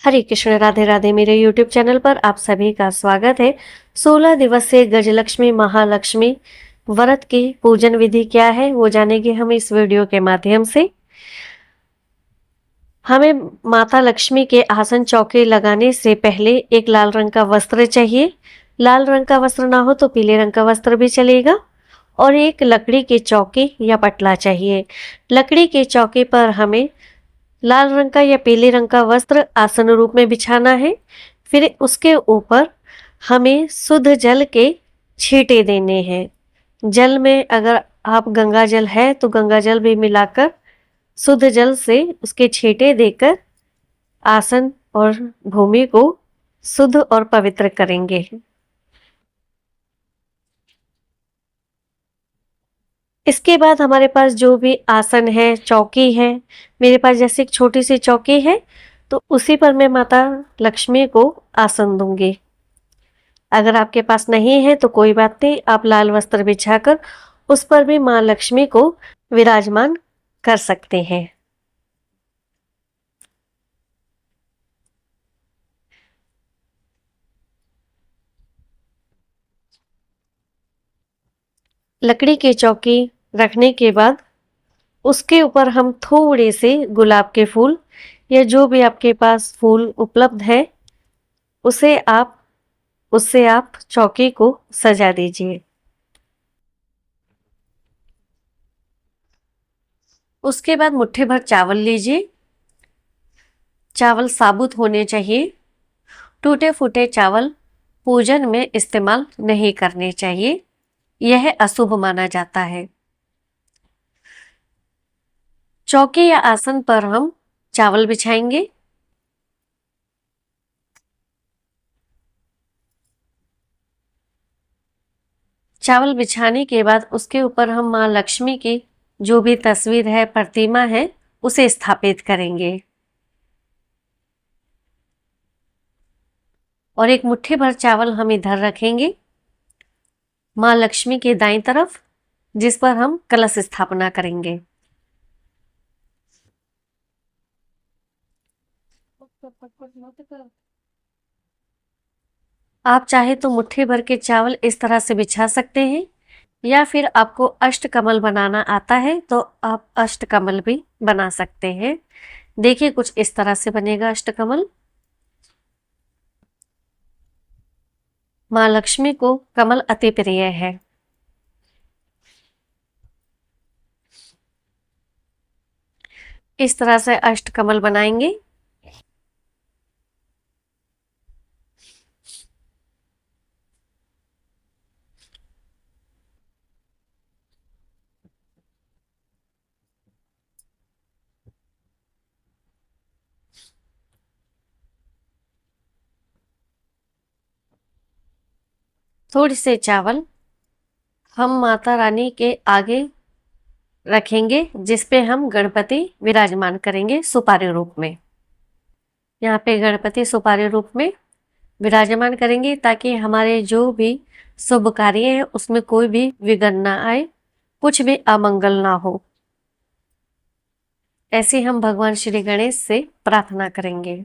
हरे कृष्ण, राधे राधे। मेरे YouTube channel पर आप सभी का स्वागत है। 16 दिवसीय गजलक्ष्मी महालक्ष्मी व्रत की पूजन विधि क्या है वो जानेंगे हम इस वीडियो के माध्यम से। हमें माता लक्ष्मी के आसन चौके लगाने से पहले एक लाल रंग का वस्त्र चाहिए। लाल रंग का वस्त्र ना हो तो पीले रंग का वस्त्र भी चलेगा। और एक लकड़ी के चौके या पटला चाहिए। लकड़ी के चौके पर हमें लाल रंग का या पीले रंग का वस्त्र आसन रूप में बिछाना है। फिर उसके ऊपर हमें शुद्ध जल के छींटे देने हैं। जल में अगर आप गंगा जल है तो गंगा जल भी मिलाकर शुद्ध जल से उसके छींटे देकर आसन और भूमि को शुद्ध और पवित्र करेंगे। इसके बाद हमारे पास जो भी आसन है, चौकी है, मेरे पास जैसे एक छोटी सी चौकी है तो उसी पर मैं माता लक्ष्मी को आसन दूंगी। अगर आपके पास नहीं है तो कोई बात नहीं, आप लाल वस्त्र बिछाकर उस पर भी मां लक्ष्मी को विराजमान कर सकते हैं। लकड़ी की चौकी रखने के बाद उसके ऊपर हम थोड़े से गुलाब के फूल या जो भी आपके पास फूल उपलब्ध है उसे आप उससे आप चौकी को सजा दीजिए। उसके बाद मुट्ठी भर चावल लीजिए। चावल साबुत होने चाहिए। टूटे फूटे चावल पूजन में इस्तेमाल नहीं करने चाहिए, यह अशुभ माना जाता है। चौकी या आसन पर हम चावल बिछाएंगे। चावल बिछाने के बाद उसके ऊपर हम मां लक्ष्मी की जो भी तस्वीर है, प्रतिमा है, उसे स्थापित करेंगे। और एक मुट्ठी भर चावल हम इधर रखेंगे मां लक्ष्मी के दाईं तरफ, जिस पर हम कलश स्थापना करेंगे। आप चाहे तो मुट्ठी भर के चावल इस तरह से बिछा सकते हैं, या फिर आपको अष्टकमल बनाना आता है तो आप अष्टकमल भी बना सकते हैं। देखिए कुछ इस तरह से बनेगा अष्टकमल। मां लक्ष्मी को कमल अति प्रिय है। इस तरह से अष्टकमल बनाएंगे। थोड़ी से चावल हम माता रानी के आगे रखेंगे, जिस पे हम गणपति विराजमान करेंगे सुपारी रूप में। यहाँ पे गणपति सुपारी रूप में विराजमान करेंगे ताकि हमारे जो भी शुभ कार्य है उसमें कोई भी विघ्न ना आए, कुछ भी अमंगल ना हो। ऐसे हम भगवान श्री गणेश से प्रार्थना करेंगे।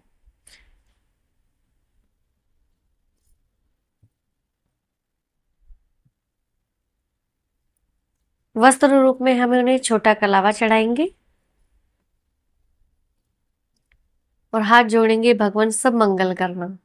वस्त्र रूप में हम उन्हें छोटा कलावा चढ़ाएंगे और हाथ जोड़ेंगे, भगवान सब मंगल करना।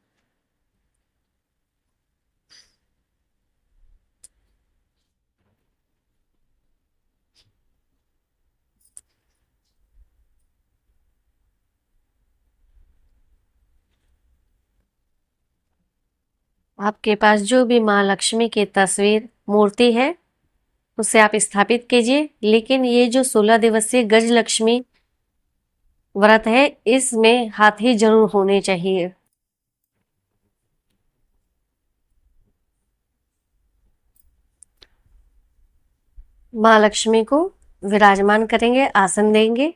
आपके पास जो भी मां लक्ष्मी की तस्वीर मूर्ति है उसे आप स्थापित कीजिए, लेकिन ये जो 16 दिवसीय गज लक्ष्मी व्रत है इसमें हाथी जरूर होने चाहिए। मां लक्ष्मी को विराजमान करेंगे, आसन देंगे।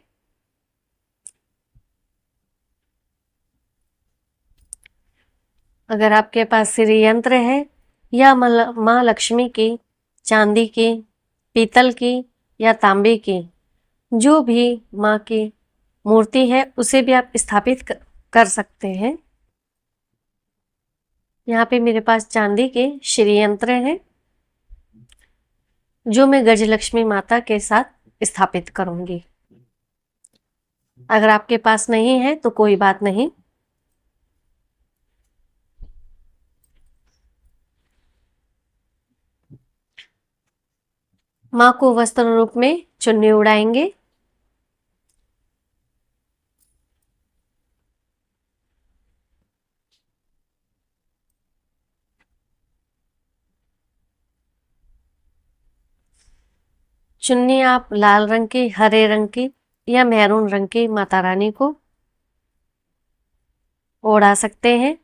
अगर आपके पास श्री यंत्र है या मां लक्ष्मी की चांदी की, पीतल की या तांबे की जो भी मां की मूर्ति है उसे भी आप स्थापित कर सकते हैं। यहाँ पे मेरे पास चांदी के श्री यंत्र हैं जो मैं गजलक्ष्मी माता के साथ स्थापित करूंगी। अगर आपके पास नहीं है तो कोई बात नहीं। मां को वस्त्र रूप में चुन्नी उड़ाएंगे। चुन्नी आप लाल रंग की, हरे रंग की या मैरून रंग की माता रानी को ओढ़ा सकते हैं।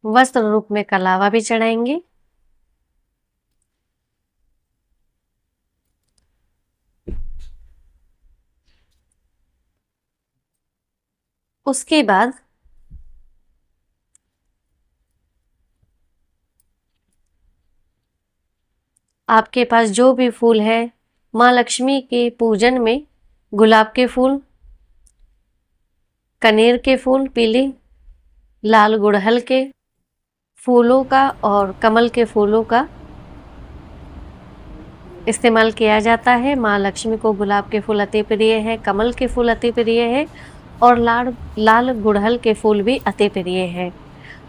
वस्त्र रूप में कलावा भी चढ़ाएंगे। उसके बाद आपके पास जो भी फूल है, माँ लक्ष्मी के पूजन में गुलाब के फूल, कनेर के फूल पीले, लाल गुड़हल के फूलों का और कमल के फूलों का इस्तेमाल किया जाता है। माँ लक्ष्मी को गुलाब के फूल अति प्रिय है, कमल के फूल अति प्रिय है और लाल गुड़हल के फूल भी अति प्रिय है।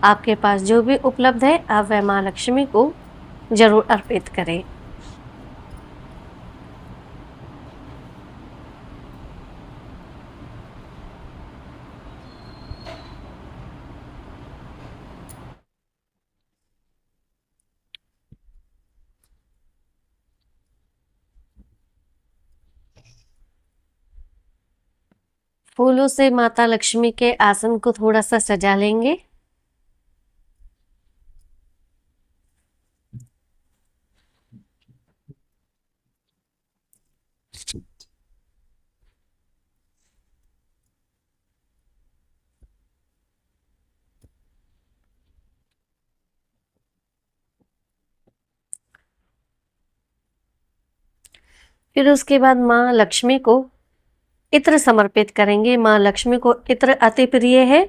आपके पास जो भी उपलब्ध है आप वह माँ लक्ष्मी को जरूर अर्पित करें। फूलों से माता लक्ष्मी के आसन को थोड़ा सा सजा लेंगे। फिर उसके बाद माँ लक्ष्मी को इत्र समर्पित करेंगे। माँ लक्ष्मी को इत्र अति प्रिय है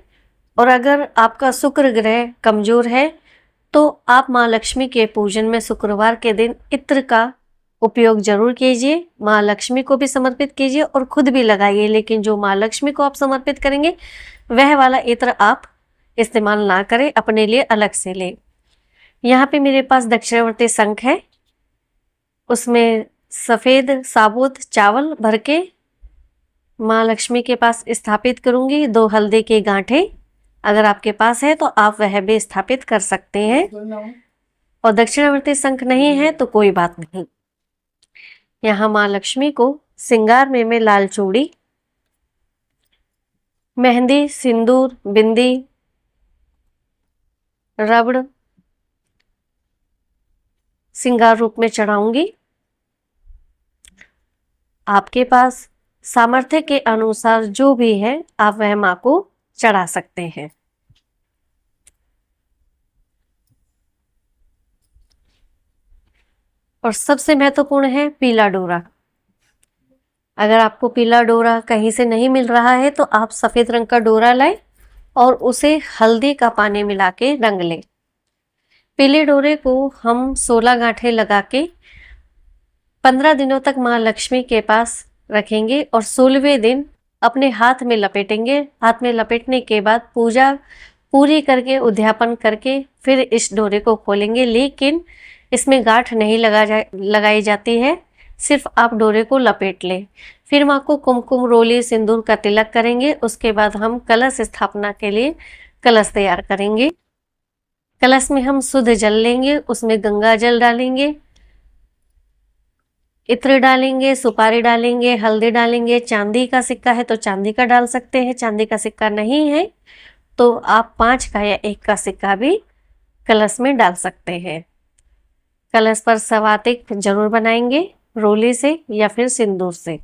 और अगर आपका शुक्र ग्रह कमजोर है तो आप माँ लक्ष्मी के पूजन में शुक्रवार के दिन इत्र का उपयोग जरूर कीजिए। माँ लक्ष्मी को भी समर्पित कीजिए और खुद भी लगाइए, लेकिन जो माँ लक्ष्मी को आप समर्पित करेंगे वह वाला इत्र आप इस्तेमाल ना करें, अपने लिए अलग से ले। यहाँ पे मेरे पास दक्षिणावर्ती शंख है, उसमें सफेद साबुत चावल भर के माँ लक्ष्मी के पास स्थापित करूंगी। 2 हल्दी के गांठे अगर आपके पास है तो आप वह भी स्थापित कर सकते हैं, और दक्षिणावर्ती शंख नहीं है तो कोई बात नहीं। यहाँ माँ लक्ष्मी को श्रृंगार में मैं लाल चूड़ी, मेहंदी, सिंदूर, बिंदी, रबड़ श्रृंगार रूप में चढ़ाऊंगी। आपके पास सामर्थ्य के अनुसार जो भी है आप वह माँ को चढ़ा सकते हैं। और सबसे महत्वपूर्ण है पीला डोरा। अगर आपको पीला डोरा कहीं से नहीं मिल रहा है तो आप सफेद रंग का डोरा लाएं और उसे हल्दी का पानी मिला के रंग लें। पीले डोरे को हम 16 गांठे लगा के 15 दिनों तक माँ लक्ष्मी के पास रखेंगे और 16वें दिन अपने हाथ में लपेटेंगे। हाथ में लपेटने के बाद पूजा पूरी करके उद्यापन करके फिर इस डोरे को खोलेंगे, लेकिन इसमें गांठ नहीं लगाई जाती है, सिर्फ आप डोरे को लपेट लें। फिर माँ को कुमकुम, रोली, सिंदूर का तिलक करेंगे। उसके बाद हम कलश स्थापना के लिए कलश तैयार करेंगे। कलश में हम शुद्ध जल लेंगे, उसमें गंगा जल डालेंगे, इत्र डालेंगे, सुपारी डालेंगे, हल्दी डालेंगे। चांदी का सिक्का है तो चांदी का डाल सकते हैं, चांदी का सिक्का नहीं है तो आप 5 का या 1 का सिक्का भी कलश में डाल सकते हैं। कलश पर सवातिक जरूर बनाएंगे, रोली से या फिर सिंदूर से।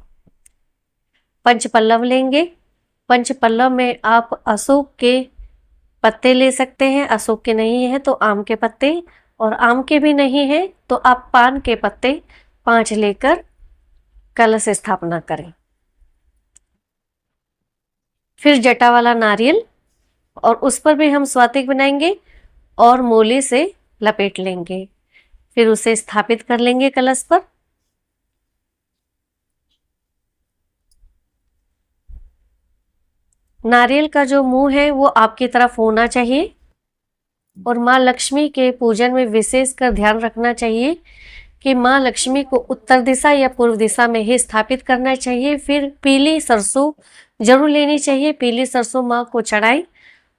पंचपल्लव लेंगे। पंचपल्लव में आप अशोक के पत्ते ले सकते हैं, अशोक के नहीं है तो आम के पत्ते, और आम के भी नहीं है तो आप पान के पत्ते 5 लेकर कलश स्थापना करें। फिर जटा वाला नारियल और उस पर भी हम स्वातिक बनाएंगे और मोले से लपेट लेंगे। फिर उसे स्थापित कर लेंगे कलश पर। नारियल का जो मुंह है वो आपकी तरफ होना चाहिए और माँ लक्ष्मी के पूजन में विशेषकर ध्यान रखना चाहिए कि माँ लक्ष्मी को उत्तर दिशा या पूर्व दिशा में ही स्थापित करना चाहिए। फिर पीली सरसों जरूर लेनी चाहिए। पीली सरसों माँ को चढ़ाएं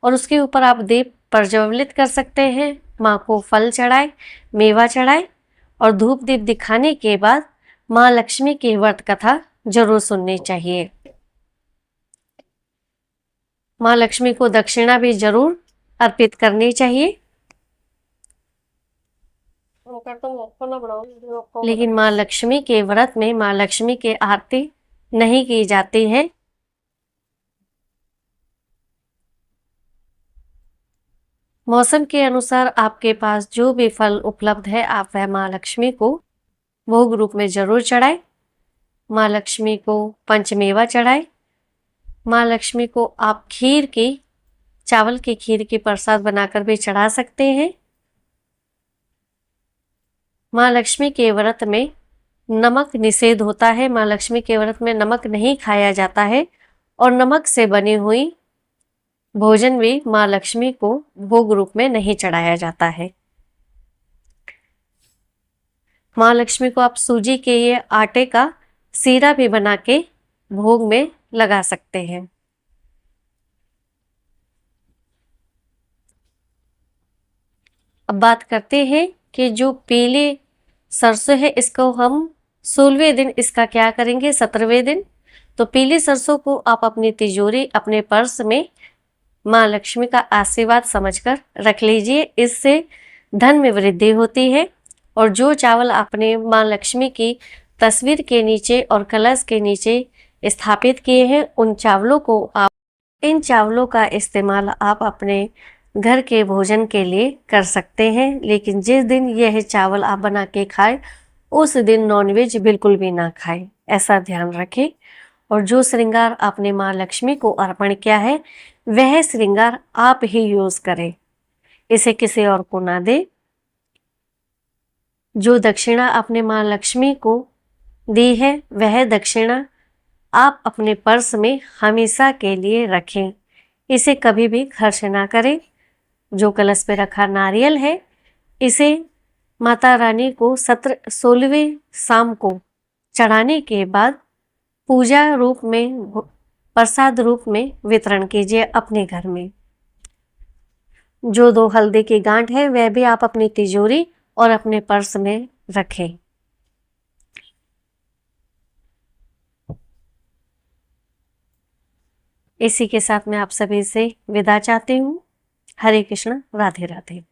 और उसके ऊपर आप दीप प्रज्वलित कर सकते हैं। माँ को फल चढ़ाए, मेवा चढ़ाए और धूप दीप दिखाने के बाद माँ लक्ष्मी की व्रत कथा जरूर सुननी चाहिए। माँ लक्ष्मी को दक्षिणा भी जरूर अर्पित करनी चाहिए। लेकिन माँ लक्ष्मी के व्रत में माँ लक्ष्मी की आरती नहीं की जाती है। मौसम के अनुसार आपके पास जो भी फल उपलब्ध है आप वह माँ लक्ष्मी को भोग रूप में जरूर चढ़ाए। माँ लक्ष्मी को पंचमेवा चढ़ाए। माँ लक्ष्मी को आप चावल की खीर की प्रसाद बनाकर भी चढ़ा सकते हैं। माँ लक्ष्मी के व्रत में नमक निषेध होता है। माँ लक्ष्मी के व्रत में नमक नहीं खाया जाता है और नमक से बनी हुई भोजन भी माँ लक्ष्मी को भोग रूप में नहीं चढ़ाया जाता है। माँ लक्ष्मी को आप सूजी के ये आटे का सीरा भी बना के भोग में लगा सकते हैं। अब बात करते हैं कि जो पीले सरसों है इसको हम 16वें दिन इसका क्या करेंगे, 17वें दिन। तो पीली सरसों को आप अपनी तिजोरी, अपने पर्स में माँ लक्ष्मी का आशीर्वाद समझकर रख लीजिए। इससे धन में वृद्धि होती है। और जो चावल आपने माँ लक्ष्मी की तस्वीर के नीचे और कलश के नीचे स्थापित किए हैं इन चावलों का इस्तेमाल आप अपने घर के भोजन के लिए कर सकते हैं। लेकिन जिस दिन यह चावल आप बना के खाएं उस दिन नॉनवेज बिल्कुल भी ना खाएं, ऐसा ध्यान रखें। और जो श्रृंगार आपने माँ लक्ष्मी को अर्पण किया है वह श्रृंगार आप ही यूज करें, इसे किसी और को ना दे। जो दक्षिणा आपने माँ लक्ष्मी को दी है वह दक्षिणा आप अपने पर्स में हमेशा के लिए रखें, इसे कभी भी खर्च ना करें। जो कलश पे रखा नारियल है इसे माता रानी को 16वें शाम को चढ़ाने के बाद पूजा रूप में, प्रसाद रूप में वितरण कीजिए अपने घर में। जो 2 हल्दी की गांठ है वह भी आप अपनी तिजोरी और अपने पर्स में रखें। इसी के साथ मैं आप सभी से विदा चाहती हूँ। हरे कृष्ण, राधे राधे।